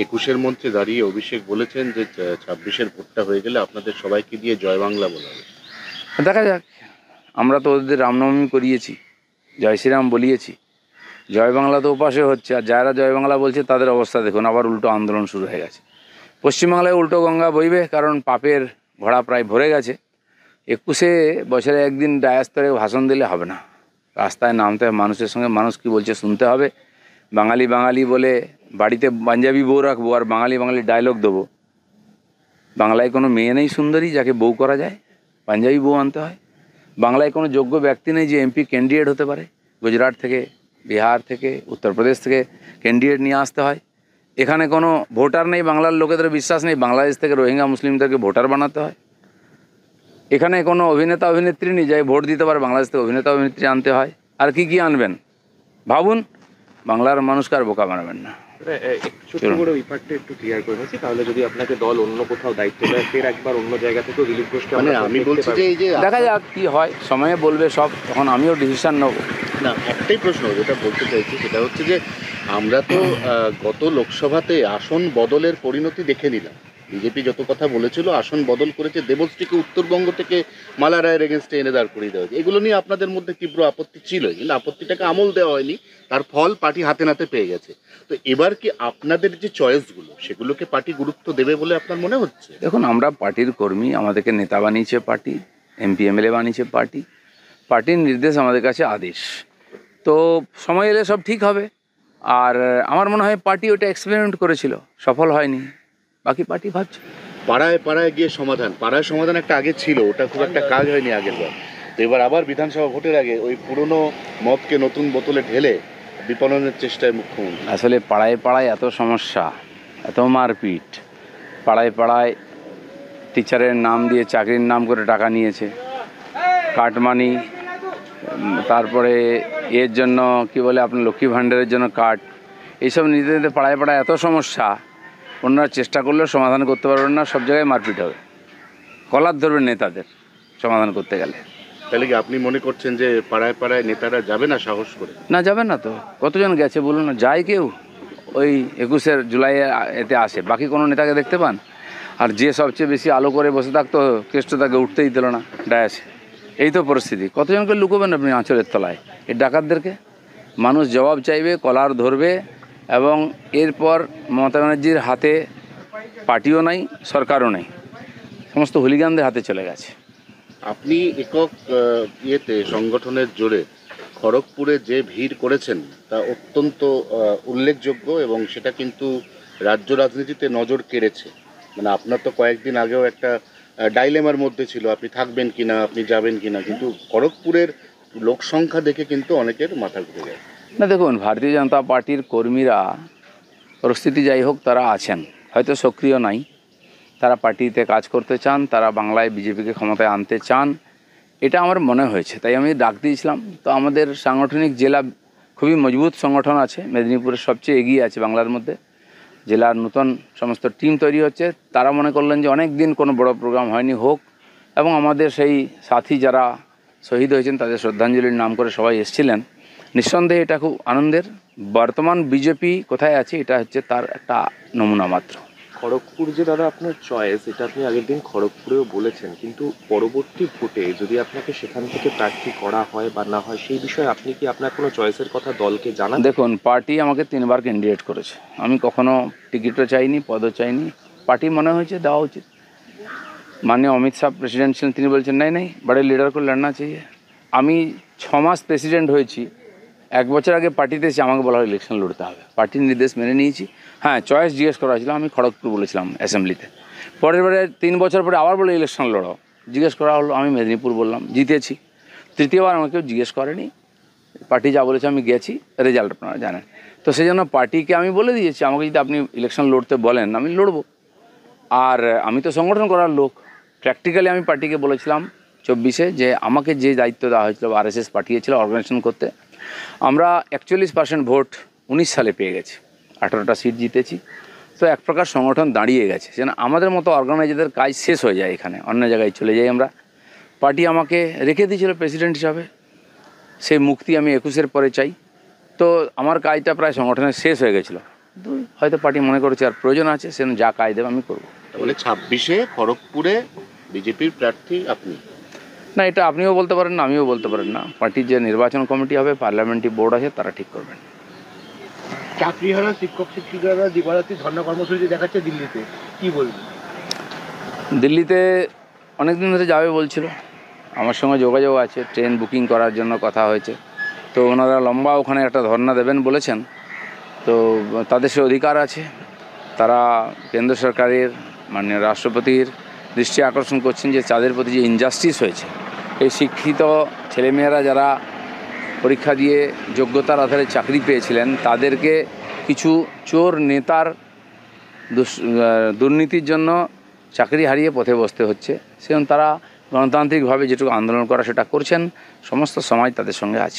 21-এর মঞ্চে দাঁড়িয়ে অভিষেক বলেছেন যে 26-এর ভোটটা হয়ে গেলে আপনাদের সবাইকে দিয়ে জয় বাংলা বলা হবে। দেখা যাক, আমরা তো ওদের রামনবমী করিয়েছি, জয় শ্রীরাম বলিয়েছি, জয় বাংলা তো ওপাশে হচ্ছে, আর যারা জয় বাংলা বলছে তাদের অবস্থা দেখুন, আবার উল্টো আন্দোলন শুরু হয়ে গেছে। পশ্চিমবাংলায় উল্টো গঙ্গা বইবে, কারণ পাপের ঘোড়া প্রায় ভরে গেছে। 21-এ বছরে একদিন ডায়াস্তরে ভাষণ দিলে হবে না, রাস্তায় নামতে হবে, মানুষের সঙ্গে মানুষ কী বলছে শুনতে হবে। বাঙালি বাঙালি বলে বাড়িতে পাঞ্জাবি বউ রাখবো আর বাঙালি বাঙালি ডায়লগ দেবো? বাংলায় কোনো মেয়ে নেই সুন্দরী যাকে বউ করা যায়? পাঞ্জাবি বউ আনতে হয়। বাংলায় কোনো যোগ্য ব্যক্তি নেই যে এমপি ক্যান্ডিডেট হতে পারে? গুজরাট থেকে, বিহার থেকে, উত্তরপ্রদেশ থেকে ক্যান্ডিডেট নিয়ে আসতে হয়। এখানে কোনো ভোটার নেই, বাংলার লোকেদের বিশ্বাস নেই, বাংলাদেশ থেকে রোহিঙ্গা মুসলিমদেরকে ভোটার বানাতে হয়। এখানে কোনো অভিনেতা অভিনেত্রী নেই যাই ভোট দিতে পারে, বাংলাদেশ থেকে অভিনেতা অভিনেত্রী আনতে হয়। আর কি আনবেন ভাবুন, বাংলার মানুষকে আর বোকা বানাবেন না। ছোট্ট করে ওই পার্টটা একটু ক্লিয়ার করে নিচ্ছি, তাহলে যদি আপনাকে দল অন্য কোথাও দায়িত্ব দেয় ফের একবার অন্য জায়গা থেকে রিলিফ গোষ্ঠী, মানে আমি বলছি যে এই যে দেখা যাক কি হয়, সময়ে বলবে সব, তখন আমিও ডিসিশন নেব। না, একটাই প্রশ্ন যেটা বলতে চাইছি সেটা হচ্ছে যে আমরা তো গত লোকসভাতে আসন বদলের পরিণতি দেখে নিলাম। বিজেপি যত কথা বলেছিল আসন বদল করেছে, দেবশ্রীকে উত্তরবঙ্গ থেকে মালা রায়ের এগেনস্টে এনে দাঁড় করিয়ে দেওয়া হয়েছে। এগুলো নিয়ে আপনাদের মধ্যে তীব্র আপত্তি ছিল, কিন্তু আপত্তিটাকে আমল দেওয়া হয়নি, তার ফল পার্টি হাতে নাতে পেয়ে গেছে। তো এবার কি আপনাদের যে চয়েসগুলো সেগুলোকে পার্টি গুরুত্ব দেবে বলে আপনার মনে হচ্ছে? দেখুন, আমরা পার্টির কর্মী, আমাদেরকে নেতা বানিয়েছে পার্টি, এমপি এমএলএ বানিয়েছে পার্টি, পার্টির নির্দেশ আমাদের কাছে আদেশ। তো সময় এলে সব ঠিক হবে। আর আমার মনে হয় পার্টি ওটা এক্সপেরিমেন্ট করেছিল, সফল হয়নি, বাকি পার্টি ভাবছে। পাড়ায় পাড়ায় গিয়ে সমাধান, পাড়ায় সমাধান একটা আগে ছিল, ওটা খুব একটা কাজ হয়নি আগের বার। তো এবার আবার বিধানসভা ভোটের আগে ওই পুরনো মদকে নতুন বোতলে ঢেলে বিপণনের চেষ্টায় মুখ্যমন্ত্রী। আসলে পাড়ায় পাড়ায় এত সমস্যা, এত মারপিট, পাড়ায় পাড়ায় টিচারের নাম দিয়ে চাকরির নাম করে টাকা নিয়েছে, কাটমানি, তারপরে এর জন্য কি বলে আপনার লক্ষ্মী ভাণ্ডারের জন্য কার্ড, এইসব নিতে নিতে পাড়ায় পাড়ায় এত সমস্যা, ওনারা চেষ্টা করলেও সমাধান করতে পারবেন না, সব জায়গায় মারপিট হবে, কলার ধরবেন নেতাদের সমাধান করতে গেলে। তাহলে কি আপনি মনে করছেন যে পাড়ায় পাড়ায় নেতারা যাবে না সাহস করে? না, যাবেন না তো, কতজন গেছে বলুন না, যায় কেউ? ওই 21 জুলাই এতে আসে, বাকি কোনো নেতাকে দেখতে পান? আর যে সবচেয়ে বেশি আলো করে বসে থাকতো কেষ্ট তাকে উঠতেই দিল না ডায়াসে। এই তো পরিস্থিতি, কতজনকে লুকোবেন আপনি আঁচলের তলায়? এই ডাকাতদেরকে মানুষ জবাব চাইবে, কলার ধরবে, এবং এরপর মমতা ব্যানার্জির হাতে পার্টিও নাই, সরকারও নেই, সমস্ত হুলিগানদের হাতে চলে গেছে। আপনি একক ইয়েতে সংগঠনের জোরে খড়গপুরে যে ভিড় করেছেন তা অত্যন্ত উল্লেখযোগ্য, এবং সেটা কিন্তু রাজ্য রাজনীতিতে নজর কেড়েছে। মানে আপনার তো কয়েকদিন আগেও একটা ডাইলেমার মধ্যে ছিল, আপনি থাকবেন কিনা, আপনি যাবেন কিনা, কিন্তু খড়গপুরের লোক সংখ্যা দেখে কিন্তু অনেকের মাথা ঘুরে যায়। না দেখুন, ভারতীয় জনতা পার্টির কর্মীরা, পরিস্থিতি যাই হোক, তারা আছেন, হয়তো সক্রিয় নাই, তারা পার্টিতে কাজ করতে চান, তারা বাংলায় বিজেপিকে ক্ষমতায় আনতে চান, এটা আমার মনে হয়েছে, তাই আমি ডাক দিয়েছিলাম। তো আমাদের সাংগঠনিক জেলা খুবই মজবুত সংগঠন আছে, মেদিনীপুরের সবচেয়ে এগিয়ে আছে বাংলার মধ্যে, জেলার নতুন সমস্ত টিম তৈরি হচ্ছে। তারা মনে করলেন যে অনেক দিন কোনো বড় প্রোগ্রাম হয়নি, হোক, এবং আমাদের সেই সাথী যারা শহীদ হয়েছেন তাদের শ্রদ্ধাঞ্জলির নাম করে সবাই এসেছিলেন। নিঃসন্দেহে এটা খুব আনন্দের। বর্তমান বিজেপি কোথায় আছে এটা হচ্ছে তার একটা নমুনা মাত্র। খড়গপুর যে দাদা আপনার চয়েস, এটা আপনি আগের দিন খড়গপুরেও বলেছেন, কিন্তু পরবর্তী ভোটে যদি আপনাকে সেখান থেকে প্রার্থী করা হয় বা না হয়, সেই বিষয়ে আপনি কি আপনার কোনো চয়েসের কথা দলকে জানান? দেখুন, পার্টি আমাকে 3বার ক্যান্ডিডেট করেছে, আমি কখনো টিকিটও চাইনি, পদও চাইনি, পার্টি মনে হয়েছে দেওয়া উচিত। মাননীয় অমিত শাহ প্রেসিডেন্ট ছিলেন, তিনি বলছেন নাই নাই বড়ে লিডার করে লড়না চাইয়ে। আমি 6 মাস প্রেসিডেন্ট হয়েছি, 1 বছর আগে পার্টিতে এসে আমাকে বলা হয় ইলেকশন লড়তে হবে, পার্টির নির্দেশ মেনে নিয়েছি। হ্যাঁ, চয়েস জিজ্ঞেস করা হয়েছিল, আমি খড়গপুর বলেছিলাম অ্যাসেম্বলিতে। পরের বারে 3 বছর পরে আবার বলে ইলেকশন লড়ো, জিজ্ঞেস করা হলো, আমি মেদিনীপুর বললাম, জিতেছি। তৃতীয়বার আমাকে কেউ জিজ্ঞেস করেনি, পার্টি যা বলেছে আমি গেছি, রেজাল্ট আপনারা জানেন। তো সেই জন্য পার্টিকে আমি বলে দিয়েছি, আমাকে যদি আপনি ইলেকশন লড়তে বলেন আমি লড়বো। আর আমি তো সংগঠন করার লোক, প্র্যাকটিক্যালি আমি পার্টিকে বলেছিলাম 24-এ যে আমাকে যে দায়িত্ব দেওয়া হয়েছিল, আরএসএস পাঠিয়েছিল অর্গানাইজেশন করতে, আমরা 41% ভোট 19 সালে পেয়ে গেছি, 18টা সিট জিতেছি। তো এক প্রকার সংগঠন দাঁড়িয়ে গেছে, যেন আমাদের মতো অর্গানাইজারদের কাজ শেষ হয়ে যায়, এখানে অন্য জায়গায় চলে যাই আমরা। পার্টি আমাকে রেখে দিয়েছিল প্রেসিডেন্ট হিসাবে, সেই মুক্তি আমি 21-এর পরে চাই। তো আমার কাজটা প্রায় সংগঠনের শেষ হয়ে গেছিলো, কিন্তু হয়তো পার্টি মনে করেছে আর প্রয়োজন আছে, সেজন্য যা কাজ দেবে আমি করবো। তাহলে 26-এ খড়গপুরে বিজেপির প্রার্থী আপনি? না, এটা আপনিও বলতে পারেন না, আমিও বলতে পারেন না। পার্টির যে নির্বাচন কমিটি হবে, পার্লামেন্টারি বোর্ড আছে, তারা ঠিক করবেন। চাকরিহারা শিক্ষক শিক্ষিকারা দিবারাত্রি ধর্ণা কর্মসূচি দেখাচ্ছে দিল্লিতে, কি বলবেন? দিল্লিতে অনেক দিন ধরে যাবে বলছিল, আমার সঙ্গে যোগাযোগ আছে, ট্রেন বুকিং করার জন্য কথা হয়েছে। তো ওনারা লম্বা ওখানে একটা ধর্ণা দেবেন বলেছেন। তো তাদের সে অধিকার আছে, তারা কেন্দ্র সরকারের মাননীয় রাষ্ট্রপতির দৃষ্টি আকর্ষণ করছেন যে তাদের প্রতি যে ইনজাস্টিস হয়েছে, এই শিক্ষিত ছেলেমেয়েরা যারা পরীক্ষা দিয়ে যোগ্যতার আধারে চাকরি পেয়েছিলেন, তাদেরকে কিছু চোর নেতার দুর্নীতির জন্য চাকরি হারিয়ে পথে বসতে হচ্ছে। সেজন্য তারা গণতান্ত্রিকভাবে যেটুকু আন্দোলন করা সেটা করছেন, সমস্ত সমাজ তাদের সঙ্গে আছে।